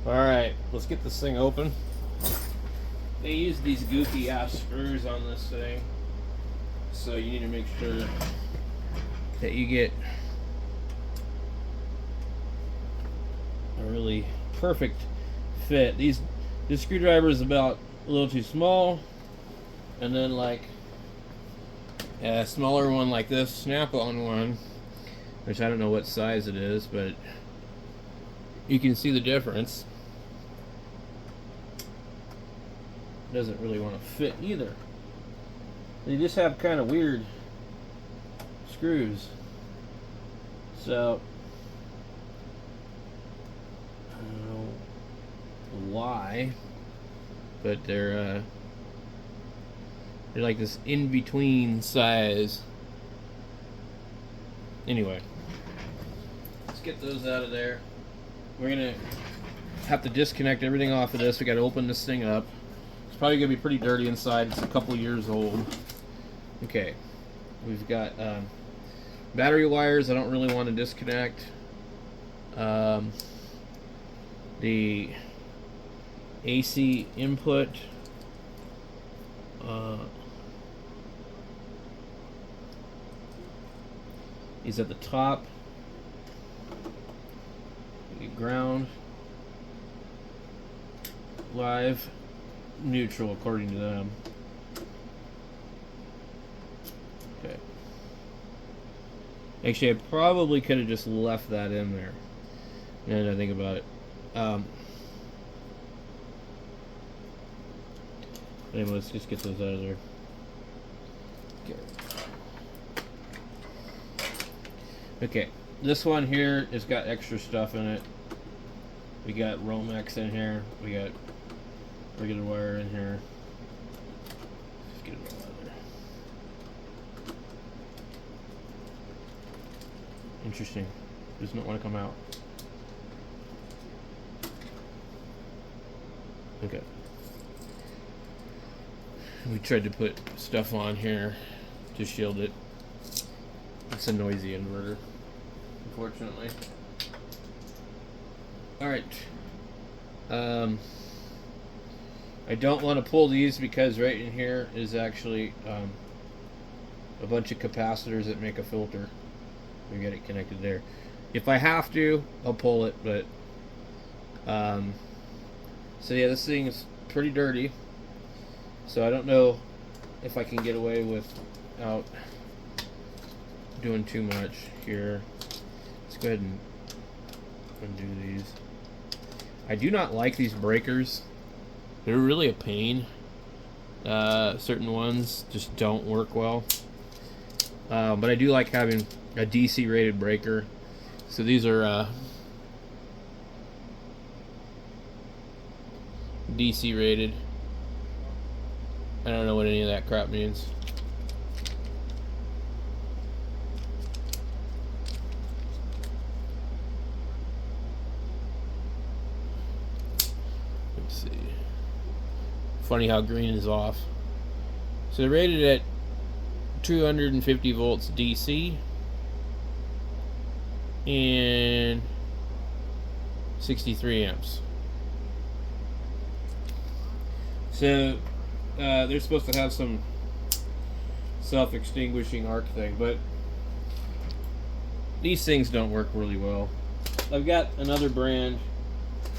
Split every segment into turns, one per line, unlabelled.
Alright, let's get this thing open. They use these goofy ass screws on this thing, so you need to make sure that you get a really perfect fit. This screwdriver is about a little too small, and then like a smaller one like this snap-on one, which I don't know what size it is, but you can see the difference. Doesn't really want to fit either. They just have kind of weird screws. So I don't know why, but they're like this in-between size. Anyway, let's get those out of there. We're gonna have to disconnect everything off of this. We gotta open this thing up. It's probably gonna be pretty dirty inside. It's a couple years old. Okay, we've got battery wires I don't really want to disconnect. The AC input is at the top. Ground, live, neutral according to them. Okay. Actually, I probably could have just left that in there. Now that I think about it. Anyway, let's just get those out of there. Okay, this one here has got extra stuff in it. We got Romex in here. We got regular wire in here. Just get it all out of there. Interesting. Does not want to come out. Okay. We tried to put stuff on here to shield it. It's a noisy inverter, unfortunately. Alright. I don't want to pull these because right in here is actually a bunch of capacitors that make a filter. We get it connected there. If I have to, I'll pull it, but so yeah, this thing is pretty dirty. So I don't know if I can get away without doing too much here. Let's go ahead and undo these. I do not like these breakers. They're really a pain. Certain ones just don't work well. But I do like having a DC rated breaker. So these are DC rated. I don't know what any of that crap means. Let's see. Funny how green is off. So they're rated at 250 volts DC and 63 amps. So they're supposed to have some self-extinguishing arc thing, but these things don't work really well. I've got another brand,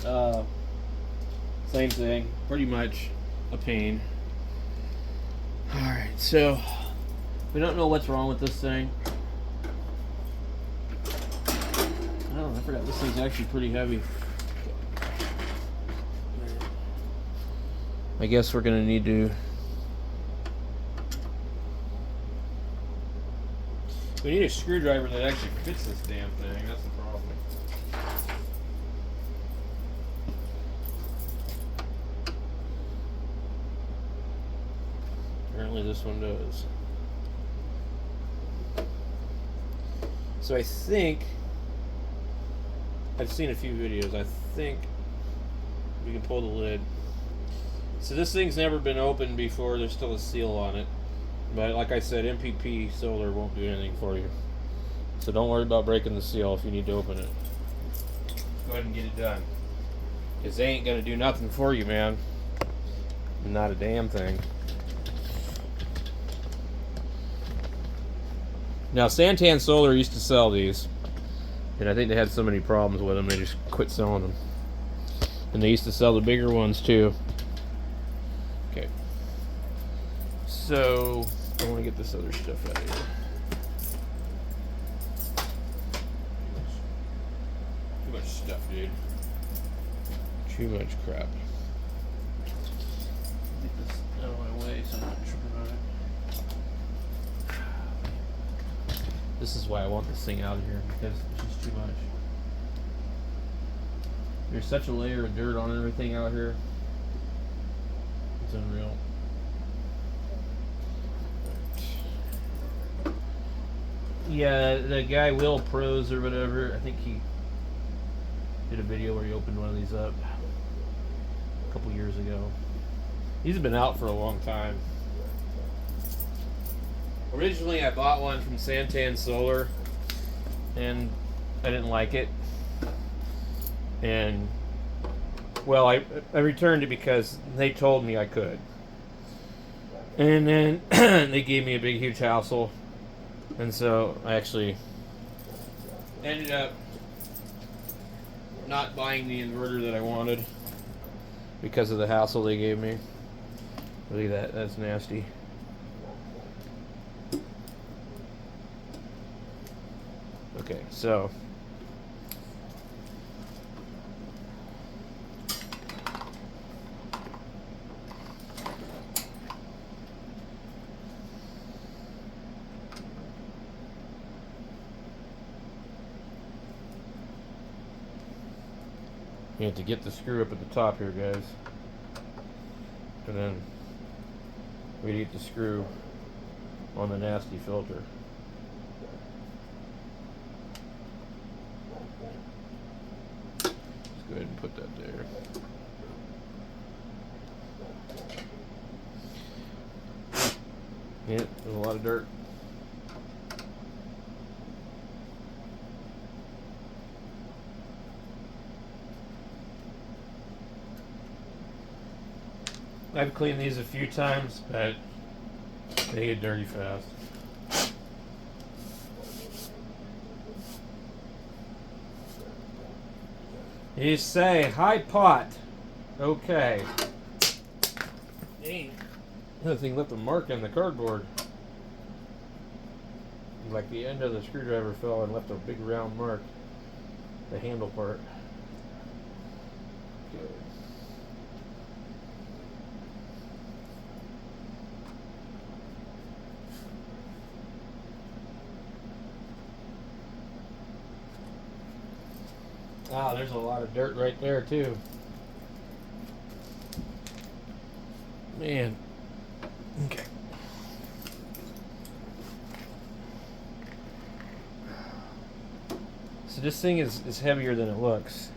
same thing, pretty much a pain. Alright, so we don't know what's wrong with this thing. Oh, I forgot this thing's actually pretty heavy. I guess we're gonna need to. We need a screwdriver that actually fits this damn thing. That's the problem. Apparently this one does. So I think I've seen a few videos. I think we can pull the lid. So this thing's never been opened before. There's still a seal on it. But like I said, MPP solar won't do anything for you. So don't worry about breaking the seal if you need to open it. Go ahead and get it done. Because they ain't going to do nothing for you, man. Not a damn thing. Now, Santan Solar used to sell these. And I think they had so many problems with them, they just quit selling them. And they used to sell the bigger ones, too. Okay. So, I want to get this other stuff out of here. Too much stuff, dude. Too much crap. Get this out of my way so I'm not tripping on it. This is why I want this thing out of here, because it's just too much. There's such a layer of dirt on everything out here. It's unreal. Yeah, the guy Will Pros or whatever, I think he did a video where he opened one of these up a couple years ago. He's been out for a long time. Originally, I bought one from Santan Solar, and I didn't like it. And, well, I returned it because they told me I could. And then they gave me a big, huge hassle. And so I actually ended up not buying the inverter that I wanted because of the hassle they gave me. Look at that, that's nasty. Okay, so you have to get the screw up at the top here, guys. And then we get the screw on the nasty filter. Let's go ahead and put that there. Yeah, there's a lot of dirt. I've cleaned these a few times, but they get dirty fast. You say, hi pot. Okay. Dang. That thing left a mark in the cardboard. Like the end of the screwdriver fell and left a big round mark. The handle part. Okay. Wow, there's a lot of dirt right there too. Man. Okay. So this thing is heavier than it looks.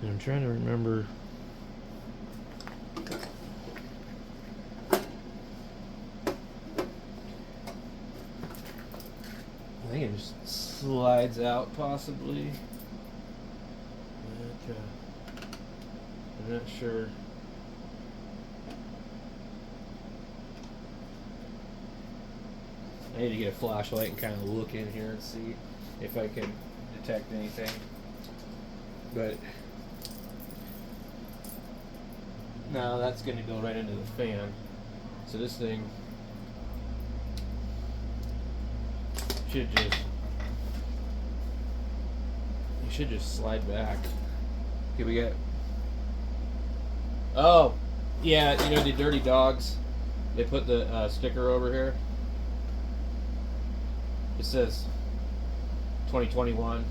And I'm trying to remember. I think it just slides out, possibly. Okay. I'm not sure. I need to get a flashlight and kind of look in here and see if I can detect anything. But no, that's going to go right into the fan. So this thing should just slide back. Okay, we got. Oh, yeah, you know the Dirty Dogs. They put the sticker over here. It says 2021.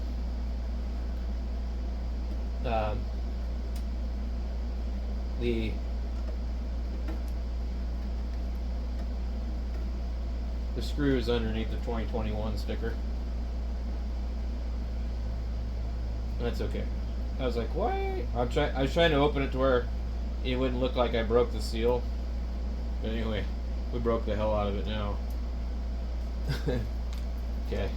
The screw is underneath the 2021 sticker. That's okay. I was like, why? I was trying to open it to where it wouldn't look like I broke the seal. But anyway, we broke the hell out of it now. Okay.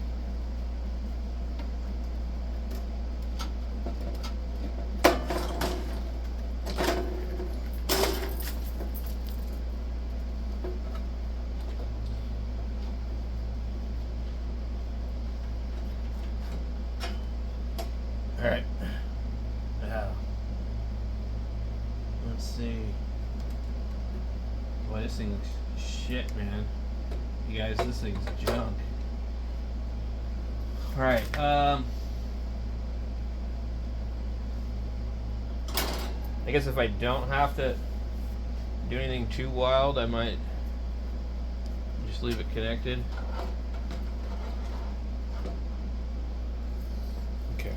All right. Now, let's see. Boy, this thing's shit, man. You guys, this thing's junk. All right. I guess if I don't have to do anything too wild, I might just leave it connected. Okay.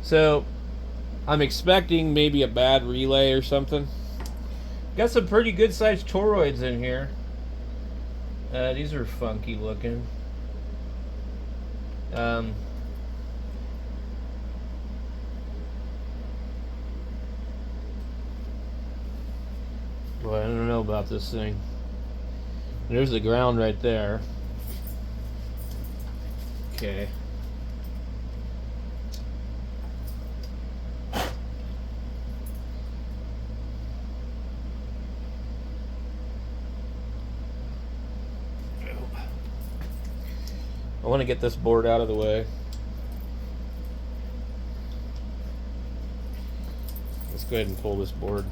So, I'm expecting maybe a bad relay or something. Got some pretty good sized toroids in here. These are funky looking. Boy, I don't know about this thing. There's the ground right there. Okay. I want to get this board out of the way. Let's go ahead and pull this board.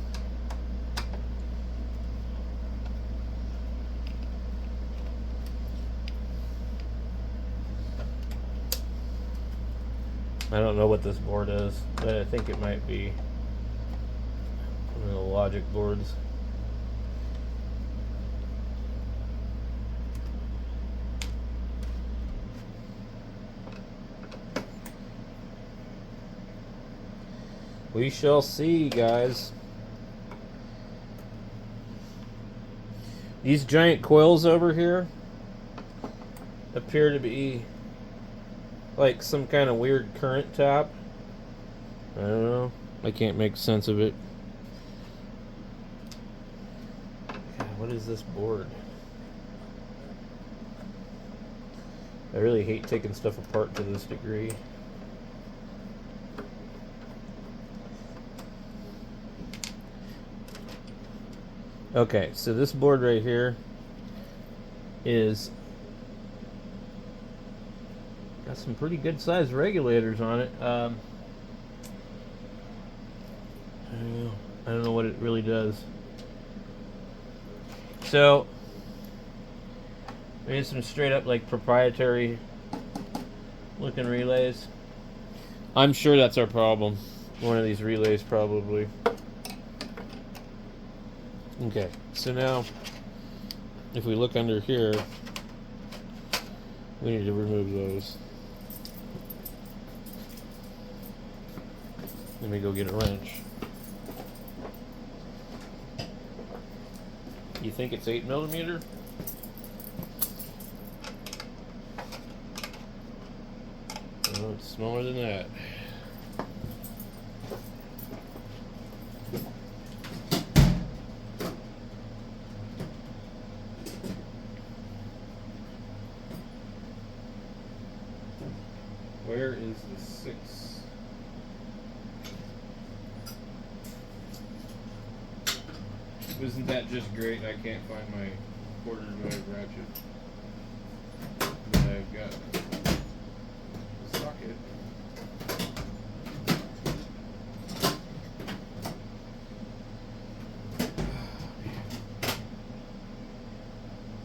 I don't know what this board is, but I think it might be one of the logic boards. We shall see, guys. These giant coils over here appear to be like some kind of weird current tap. I don't know. I can't make sense of it. God, what is this board? I really hate taking stuff apart to this degree. Okay, so this board right here is got some pretty good sized regulators on it. I don't know what it really does. So we need some straight up like proprietary looking relays. I'm sure that's our problem. One of these relays probably. Okay, so now if we look under here, we need to remove those. Let me go get a wrench. You think it's 8mm? Oh, it's smaller than that. Where is the 6? Isn't that just great? I can't find my quarter wave ratchet. But I've got the socket.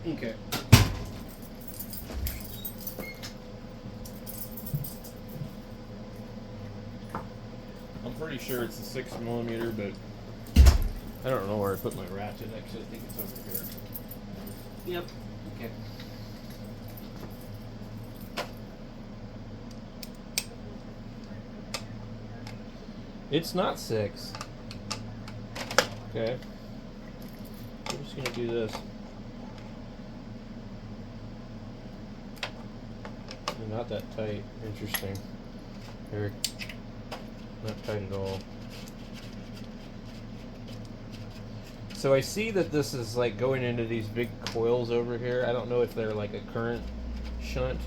Okay. I'm pretty sure it's a 6mm, but I don't know where I put my ratchet. Actually, I think it's over here. Yep. Okay. It's not 6. Okay. I'm just gonna do this. They're not that tight. Interesting. They're not tight at all. So I see that this is like going into these big coils over here. I don't know if they're like a current shunt.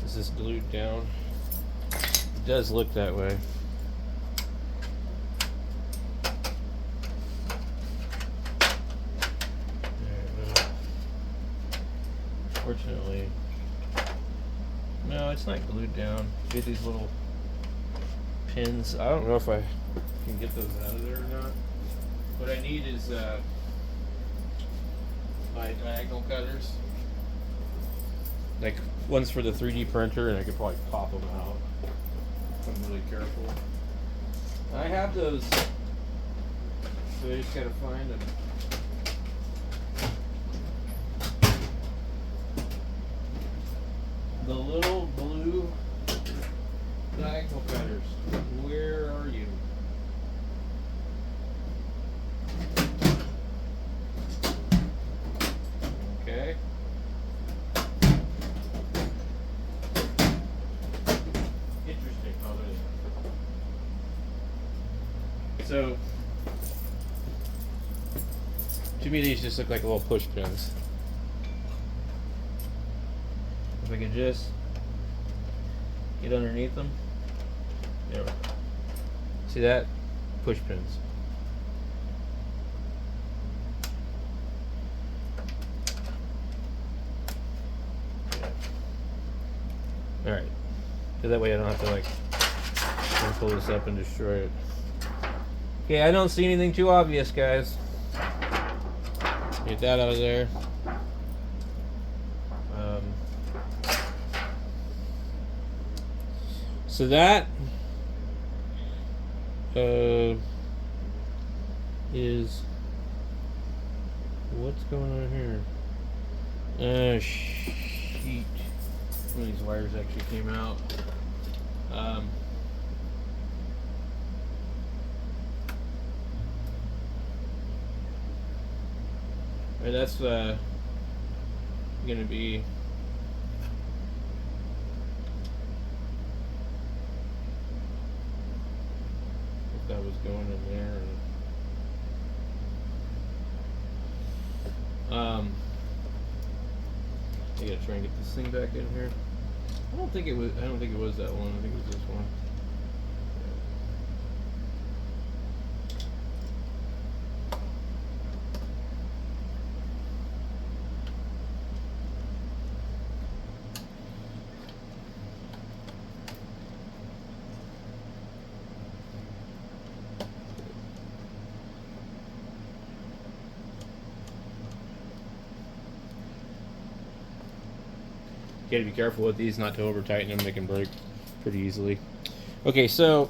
Is this glued down? It does look that way. Fortunately, no, it's not glued down. Get these little pins. I don't know if I can get those out of there or not. What I need is my diagonal cutters. Like one's for the 3D printer, and I could probably pop them out if I'm really careful. I have those, so I just gotta find them. The little blue diagonal cutters. Where are you? Okay. Interesting. Oh, there they are. So, to me, these just look like little push pins. If I could just get underneath them. There we go. See that? Push pins. Yeah. Alright. So that way I don't have to like pull this up and destroy it. Okay, I don't see anything too obvious, guys. Get that out of there. So that is what's going on here. Sheet. One of these wires actually came out. And that's gonna be that was going in there. I gotta try and get this thing back in here. I don't think it was that one. I think it was this one. You gotta be careful with these not to over tighten them, they can break pretty easily. Okay, so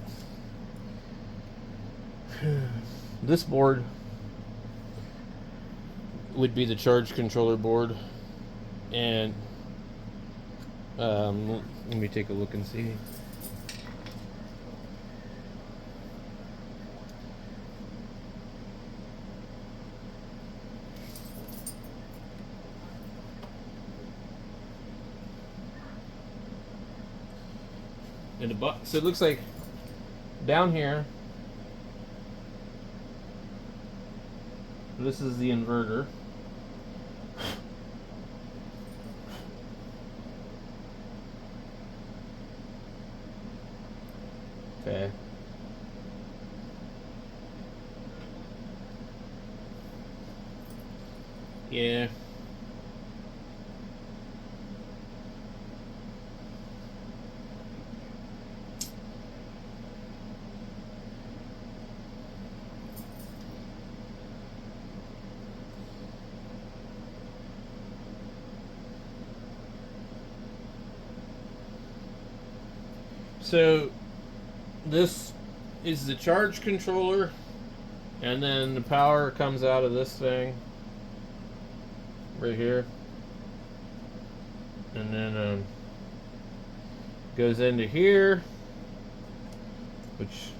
this board would be the charge controller board, and let me take a look and see. So it looks like down here, this is the inverter. Okay. Yeah. So this is the charge controller, and then the power comes out of this thing right here, and then goes into here, which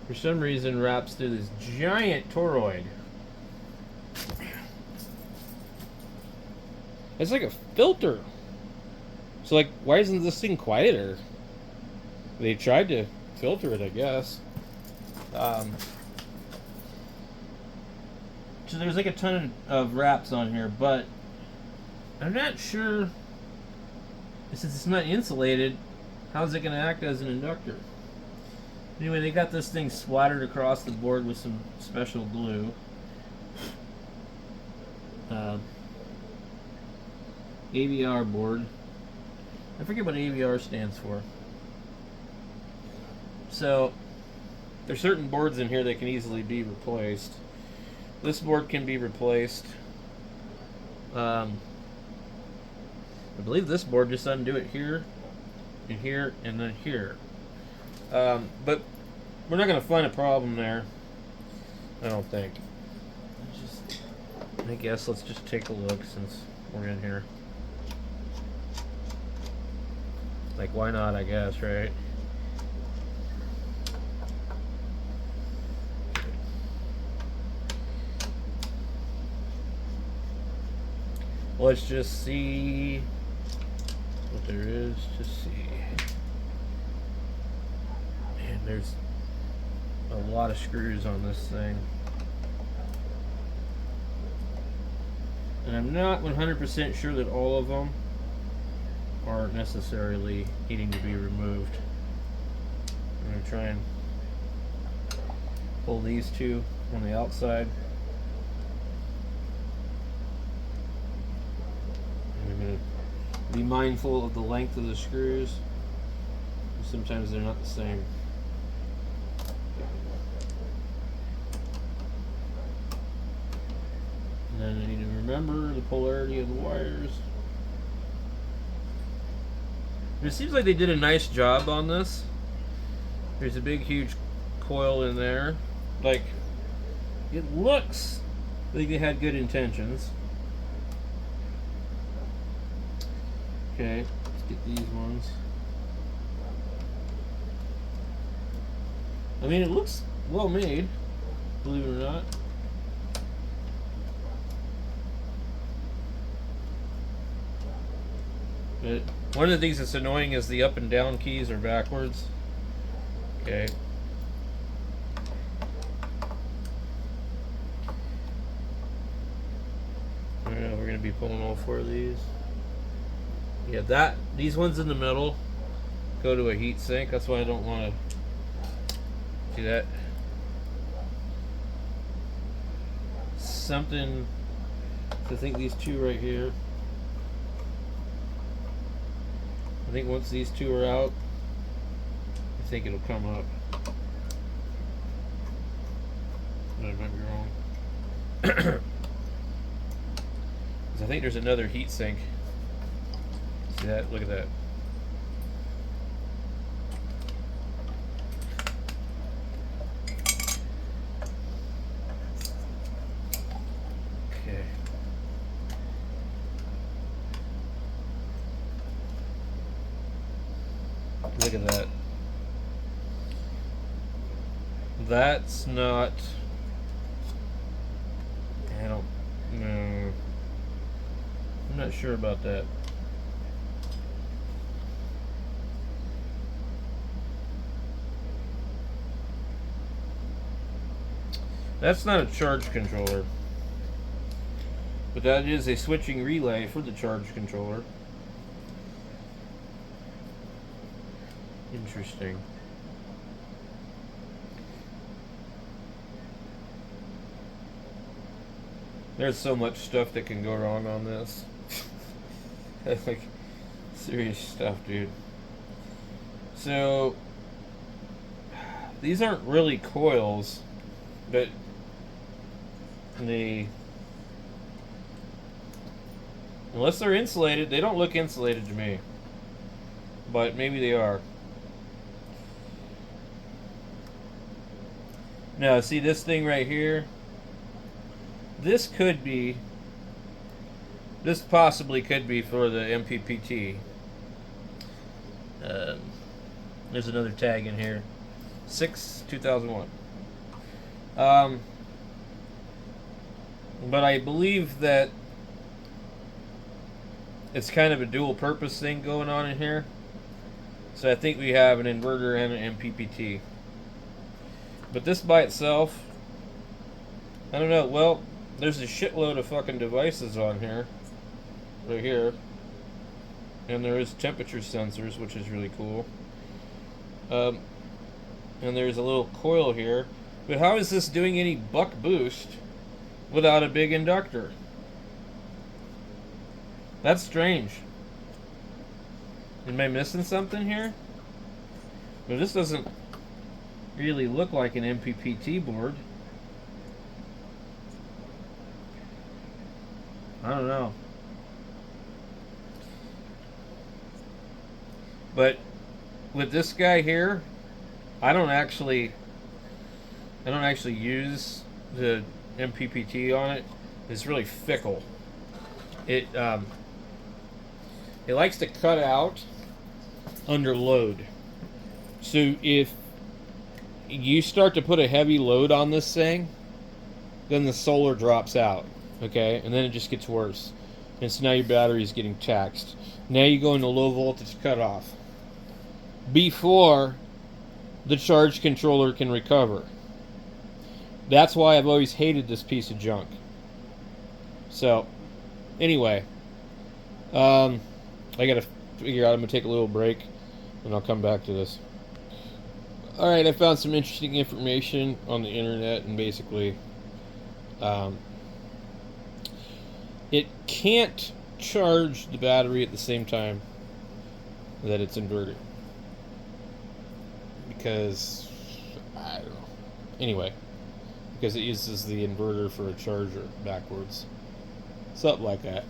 for some reason wraps through this giant toroid. It's like a filter. So like, why isn't this thing quieter? They tried to filter it, I guess. So there's like a ton of wraps on here, but I'm not sure, since it's not insulated, how's it going to act as an inductor? Anyway, they got this thing splattered across the board with some special glue. AVR board. I forget what AVR stands for. So, there's certain boards in here that can easily be replaced. This board can be replaced. I believe this board just undo it here, and here, and then here. But we're not going to find a problem there, I don't think. I guess let's just take a look since we're in here. Like, why not, I guess, right? Let's just see what there is to see. Man, there's a lot of screws on this thing. And I'm not 100% sure that all of them are necessarily needing to be removed. I'm going to try and pull these two on the outside. I'm going to be mindful of the length of the screws. Sometimes they're not the same. And then I need to remember the polarity of the wires. It seems like they did a nice job on this. There's a big, huge coil in there. Like, it looks like they had good intentions. Okay, let's get these ones. I mean, it looks well made, believe it or not. But one of the things that's annoying is the up and down keys are backwards. Okay. Alright, we're going to be pulling all four of these. Yeah, these ones in the middle go to a heat sink. That's why I don't want to do that. Something to think these two right here. I think once these two are out, I think it'll come up. But I might be wrong. Because I think there's another heat sink. See that? Look at that. Okay. Look at that. That's not... I don't know. I'm not sure about that. That's not a charge controller, but that is a switching relay for the charge controller. Interesting. There's so much stuff that can go wrong on this. Like, serious stuff, dude. So, these aren't really coils, but unless they're insulated, they don't look insulated to me. But maybe they are. Now, see this thing right here? This possibly could be for the mppt. There's another tag in here. 6, 2001. But I believe that it's kind of a dual purpose thing going on in here. So I think we have an inverter and an MPPT. But this by itself, I don't know. Well, there's a shitload of fucking devices on here. Right here. And there is temperature sensors, which is really cool. And there's a little coil here. But how is this doing any buck boost without a big inductor? That's strange. Am I missing something here? But this doesn't really look like an MPPT board. I don't know. But with this guy here, I don't actually use the MPPT on it. It's really fickle. It likes to cut out under load. So if you start to put a heavy load on this thing, then the solar drops out, okay? And then it just gets worse. And so now your battery is getting taxed. Now you go into low voltage cutoff before the charge controller can recover. That's why I've always hated this piece of junk. So, anyway, I gotta figure out. I'm gonna take a little break, and I'll come back to this. All right, I found some interesting information on the internet, and basically, it can't charge the battery at the same time that it's inverted, because I don't know. Anyway, because it uses the inverter for a charger backwards, something like that.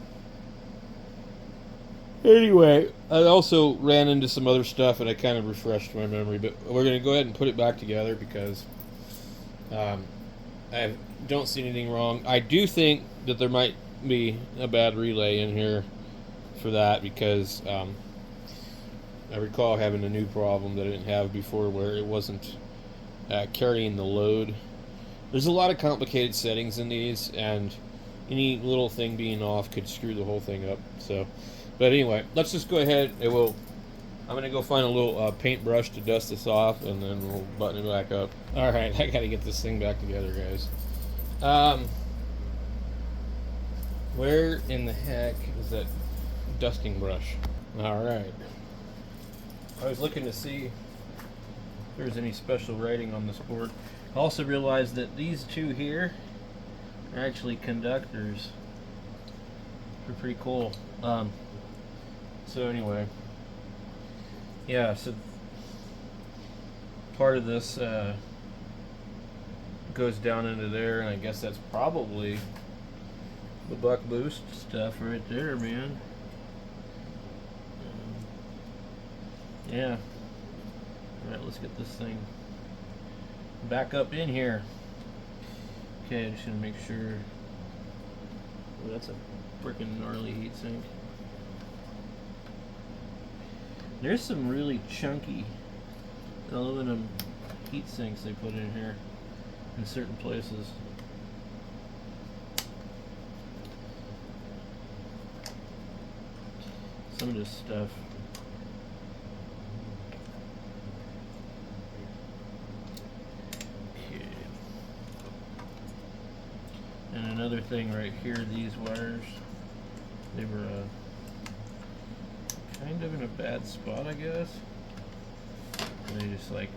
Anyway, I also ran into some other stuff and I kind of refreshed my memory, but we're going to go ahead and put it back together because I don't see anything wrong. I do think that there might be a bad relay in here for that, because I recall having a new problem that I didn't have before where it wasn't carrying the load. There's a lot of complicated settings in these, and any little thing being off could screw the whole thing up. So, but anyway, let's just go ahead. I'm going to go find a little paintbrush to dust this off, and then we'll button it back up. All right, I got to get this thing back together, guys. Where in the heck is that dusting brush? All right. I was looking to see if there's any special writing on this board. I also realized that these two here are actually conductors. They're pretty cool. So anyway, yeah, so part of this goes down into there, and I guess that's probably the buck boost stuff right there, man. Yeah. Alright, let's get this thing back up in here. Okay, I'm just gonna make sure. Oh, that's a freaking gnarly heatsink. There's some really chunky aluminum heat sinks they put in here in certain places. Some of this stuff. Okay. And another thing right here, these wires, they were kind of in a bad spot, I guess. And they just like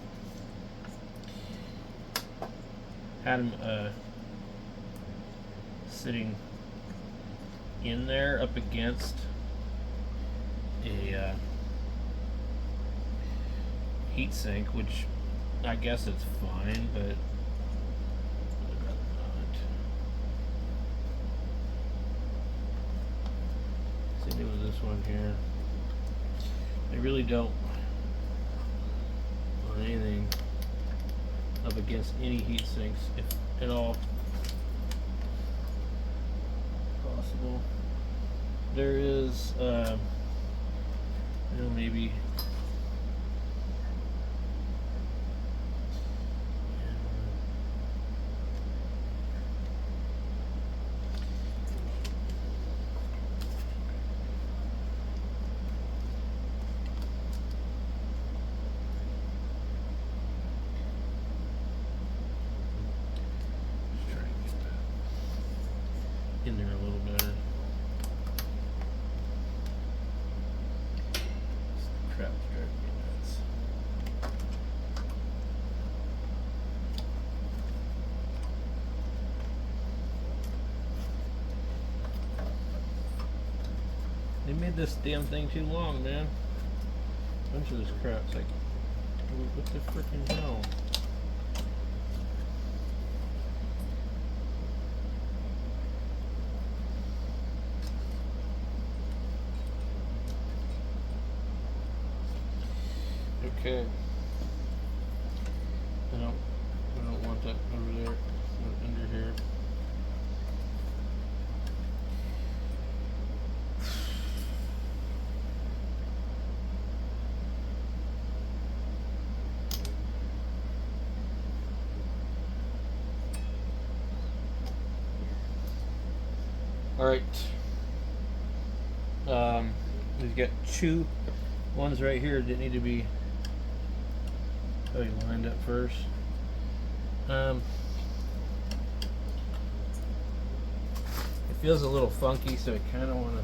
had them sitting in there up against a heat sink, which I guess it's fine, but I'd rather not. Same with this one here. I really don't want anything up against any heat sinks, if at all possible. There is, maybe made this damn thing too long, man. A bunch of this crap. It's like, what the freaking hell? Okay. I don't want that over there. Under here. All right. We've got two ones right here that need to be lined up first. It feels a little funky, so I kind of want to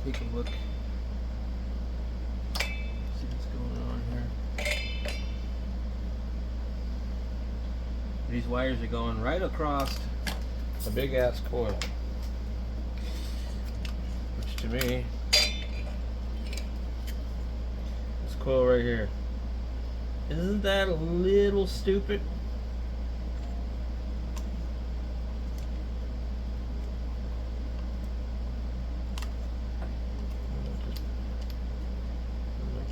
take a look, see what's going on here. These wires are going right across a big ass coil, which to me, this coil right here, isn't that a little stupid?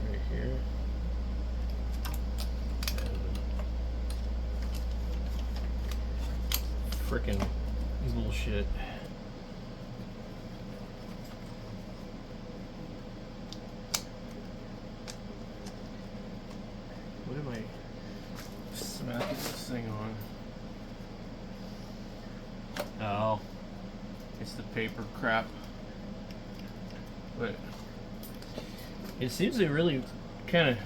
Right here. Frickin' bullshit. What am I smacking this thing on? Oh, it's the paper crap. But it seems to really kind of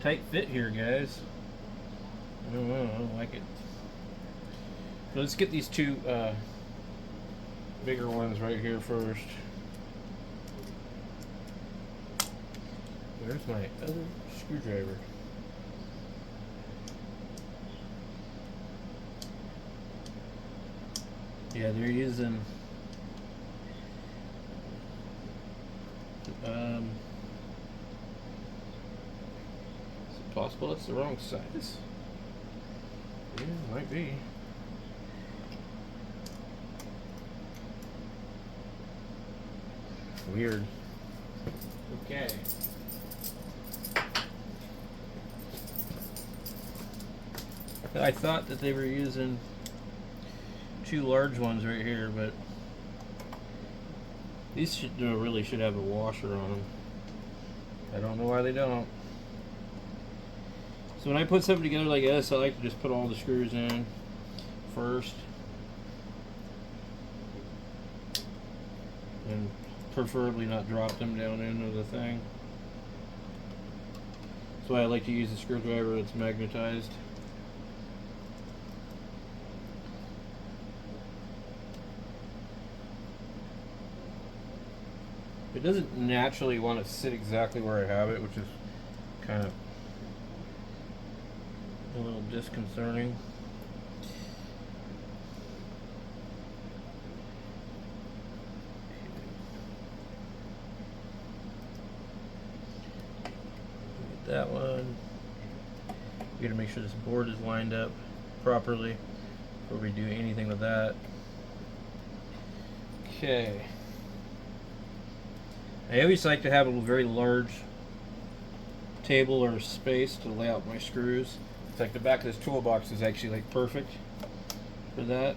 tight fit here, guys. I don't know, I don't like it. So let's get these two bigger ones right here first. Where's my other screwdriver? Yeah, they're using is it possible it's the wrong size? Yeah, might be. Weird. Okay. I thought that they were using two large ones right here, but these really should have a washer on them. I don't know why they don't. So when I put something together like this, I like to just put all the screws in first, and preferably not drop them down into the thing. That's why I like to use a screwdriver that's magnetized. It doesn't naturally want to sit exactly where I have it, which is kind of a little disconcerting. That one. We gotta make sure this board is lined up properly before we do anything with that. Okay. I always like to have a very large table or space to lay out my screws. It's like the back of this toolbox is actually like perfect for that.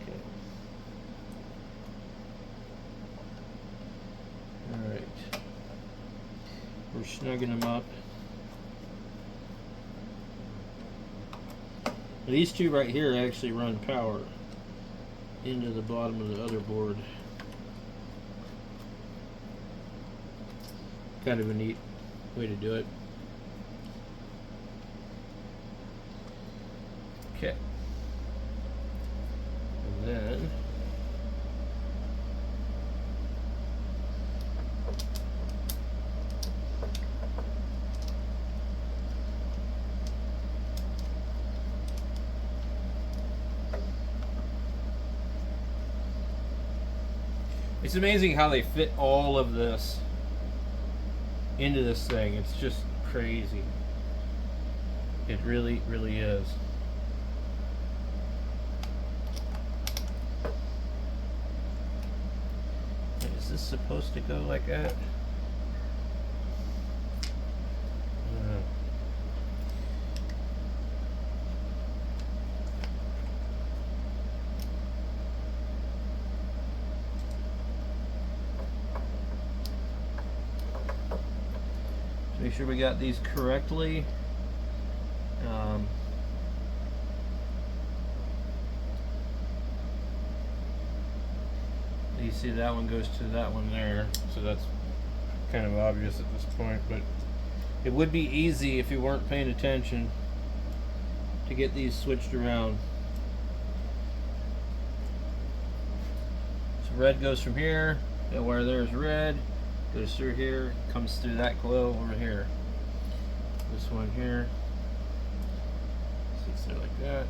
Okay. Alright. We're snugging them up. These two right here actually run power into the bottom of the other board. Kind of a neat way to do it. Okay. And then It's amazing how they fit all of this into this thing. It's just crazy. It really, really is. Is this supposed to go like that? Make sure we got these correctly. You see that one goes to that one there, so that's kind of obvious at this point, but it would be easy if you weren't paying attention to get these switched around. So red goes from here, that wire there is red, goes through here, comes through that coil over here. This one here sits there like that.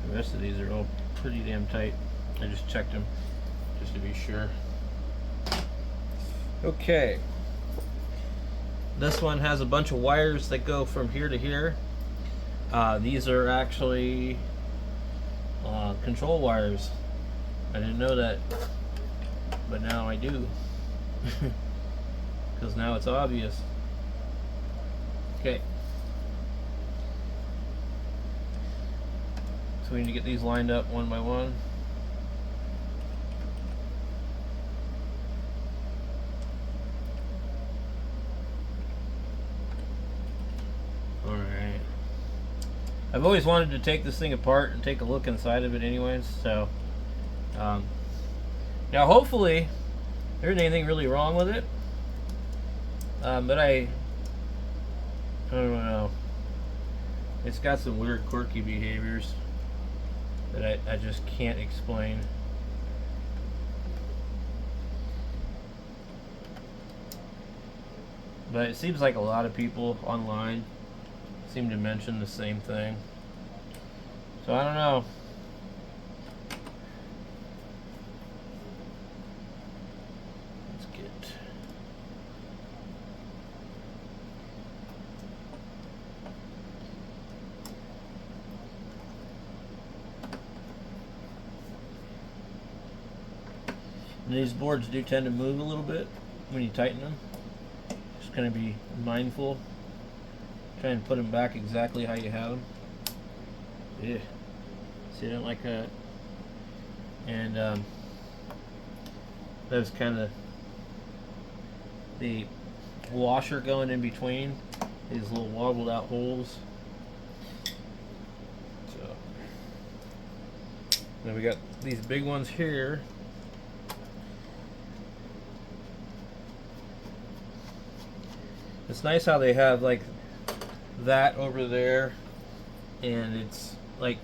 The rest of these are all pretty damn tight. I just checked them just to be sure. Okay. This one has a bunch of wires that go from here to here. These are actually control wires. I didn't know that, but now I do. Because now it's obvious. Okay. So we need to get these lined up one by one. Alright. I've always wanted to take this thing apart and take a look inside of it anyways, so now hopefully there isn't anything really wrong with it. But I don't know. It's got some weird quirky behaviors that I just can't explain. But it seems like a lot of people online seem to mention the same thing. So I don't know. Let's get... And these boards do tend to move a little bit when you tighten them. Just kind of be mindful. Try and put them back exactly how you have them. Yeah. See, I don't like that. And there's kind of the washer going in between these little wobbled out holes. So then we got these big ones here. It's nice how they have like that over there, and it's like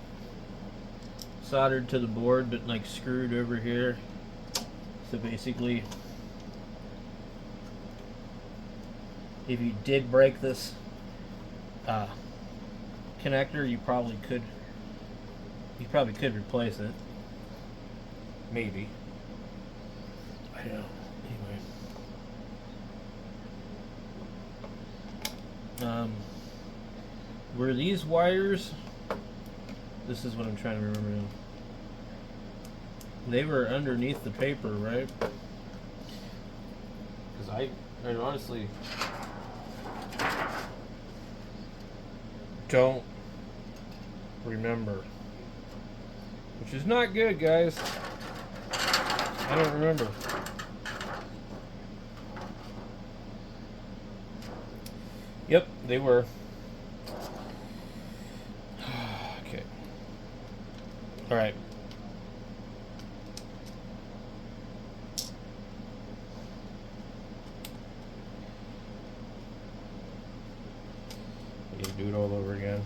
soldered to the board but like screwed over here. So basically, if you did break this connector, you probably could replace it. Maybe. I don't know. Anyway. Were these wires, this is what I'm trying to remember now. They were underneath the paper, right? Because I honestly don't remember. Which is not good, guys. I don't remember. Yep, they were. Okay. All right. We need to do it all over again.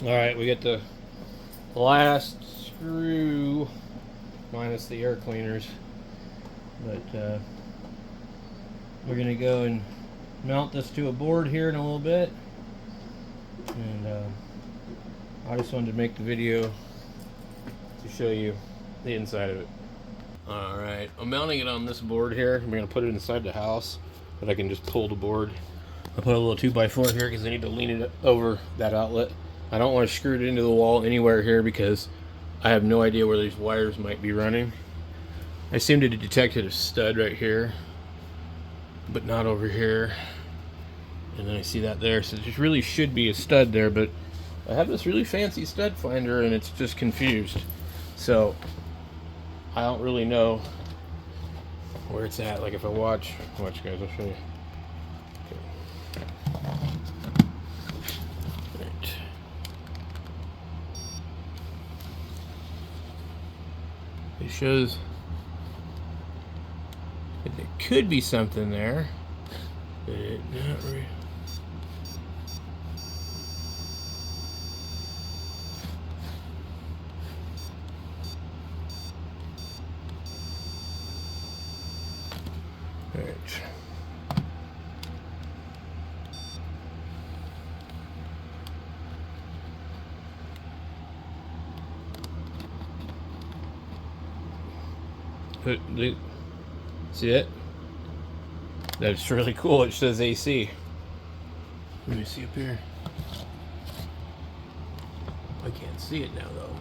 Alright, we get the last screw, minus the air cleaners. But we're going to go and mount this to a board here in a little bit. And I just wanted to make the video to show you the inside of it. Alright, I'm mounting it on this board here. I'm going to put it inside the house, but I can just pull the board. I put a little 2x4 here because I need to lean it over that outlet. I don't want to screw it into the wall anywhere here because I have no idea where these wires might be running. I seem to detect a stud right here, but not over here. And then I see that there, so there really should be a stud there, but I have this really fancy stud finder and it's just confused. So I don't really know where it's at. Like if I watch guys, I'll show you. Okay. Right. It shows that there could be something there, but it not really. See it? That's really cool. It says AC. Let me see up here. I can't see it now though.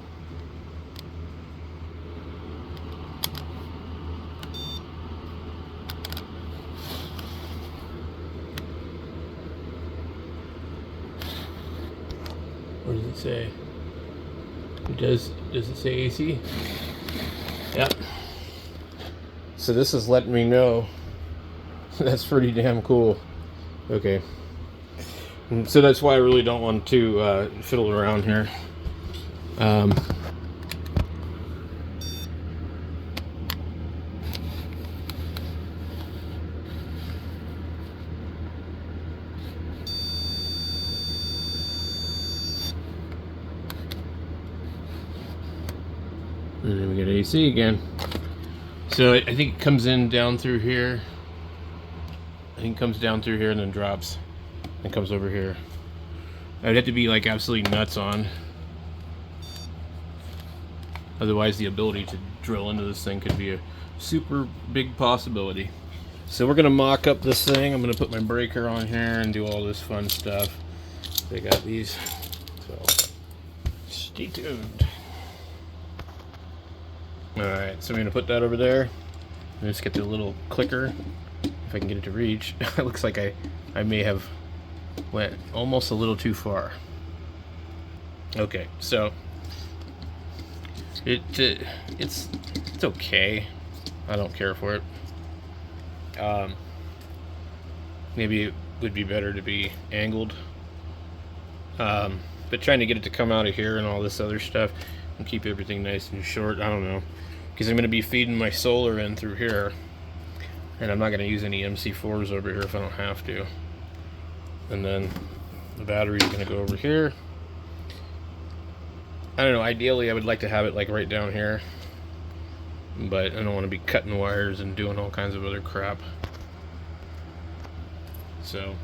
What does it say? Does it say AC? Yep. So this is letting me know. That's pretty damn cool. Okay. So that's why I really don't want to fiddle around here. And then we get AC again. So I think it comes in down through here. I think it comes down through here and then drops and comes over here. I'd have to be like absolutely nuts on. Otherwise the ability to drill into this thing could be a super big possibility. So we're gonna mock up this thing. I'm gonna put my breaker on here and do all this fun stuff. They got these, so stay tuned. Alright, so I'm gonna put that over there. Let's get the little clicker, if I can get it to reach. It looks like I may have went almost a little too far. Okay, so it's okay. I don't care for it. Maybe it would be better to be angled. But trying to get it to come out of here and all this other stuff and keep everything nice and short, I don't know. Because I'm going to be feeding my solar in through here. And I'm not going to use any MC4s over here if I don't have to. And then the battery is going to go over here. I don't know, ideally I would like to have it like right down here. But I don't want to be cutting wires and doing all kinds of other crap. So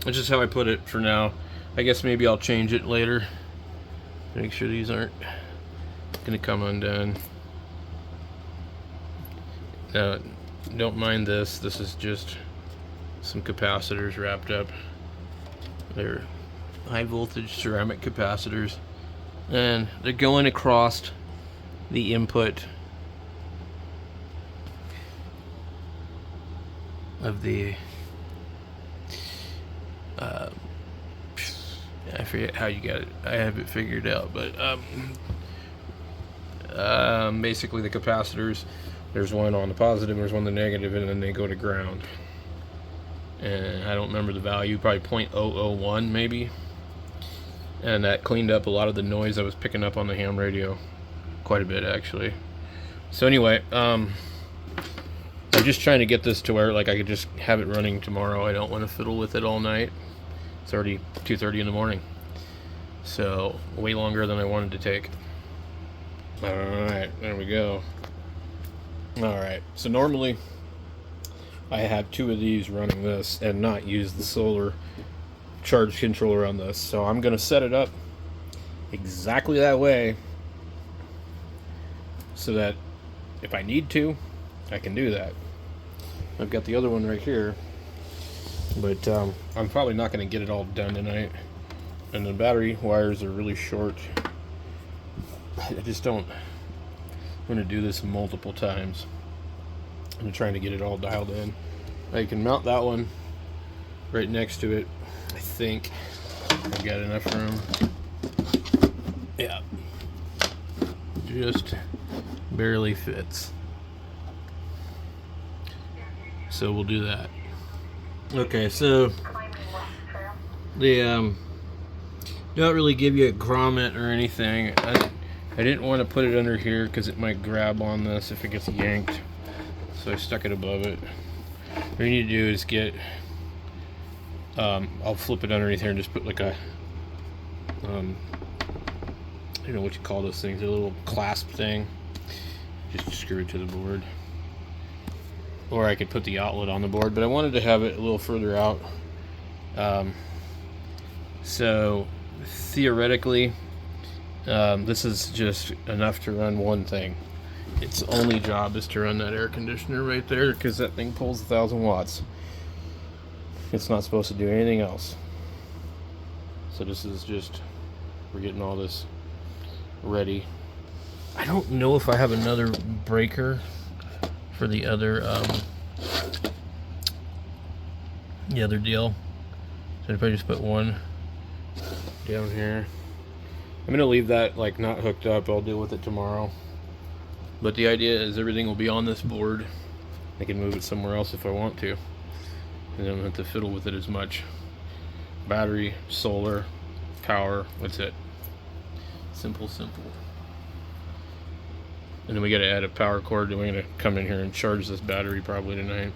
that's just how I put it for now. I guess maybe I'll change it later. Make sure these aren't going to come undone. Now, don't mind this. This is just some capacitors wrapped up. They're high voltage ceramic capacitors. And they're going across the input of the I forget how you got it. I have it figured out, but basically the capacitors, there's one on the positive, there's one on the negative, and then they go to ground. And I don't remember the value, probably 0.001 maybe. And that cleaned up a lot of the noise I was picking up on the ham radio, quite a bit actually. So anyway, I'm just trying to get this to where like I could just have it running tomorrow. I don't want to fiddle with it all night. It's already 2:30 in the morning. So way longer than I wanted to take. Alright, there we go. Alright, so normally I have 2 of these running this and not use the solar charge controller on this. So I'm going to set it up exactly that way so that if I need to, I can do that. I've got the other one right here, but I'm probably not going to get it all done tonight. And the battery wires are really short. I just don't want to do this multiple times. I'm trying to get it all dialed in. I can mount that one right next to it. I think I've got enough room. Yeah, just barely fits. So we'll do that. Okay, so they don't really give you a grommet or anything. I didn't want to put it under here because it might grab on this if it gets yanked. So I stuck it above it. What you need to do is get, I'll flip it underneath here and just put like a, I don't know what you call those things, a little clasp thing. Just screw it to the board. Or I could put the outlet on the board, but I wanted to have it a little further out. So theoretically, this is just enough to run one thing. Its only job is to run that air conditioner right there, because that thing pulls 1,000 watts. It's not supposed to do anything else. So this is just, we're getting all this ready. I don't know if I have another breaker for the other deal. So if I just put one down here, I'm gonna leave that like not hooked up. I'll deal with it tomorrow. But the idea is everything will be on this board. I can move it somewhere else if I want to, and I don't have to fiddle with it as much. Battery, solar, power, that's it. Simple, simple. And then we got to add a power cord, and we're going to come in here and charge this battery probably tonight.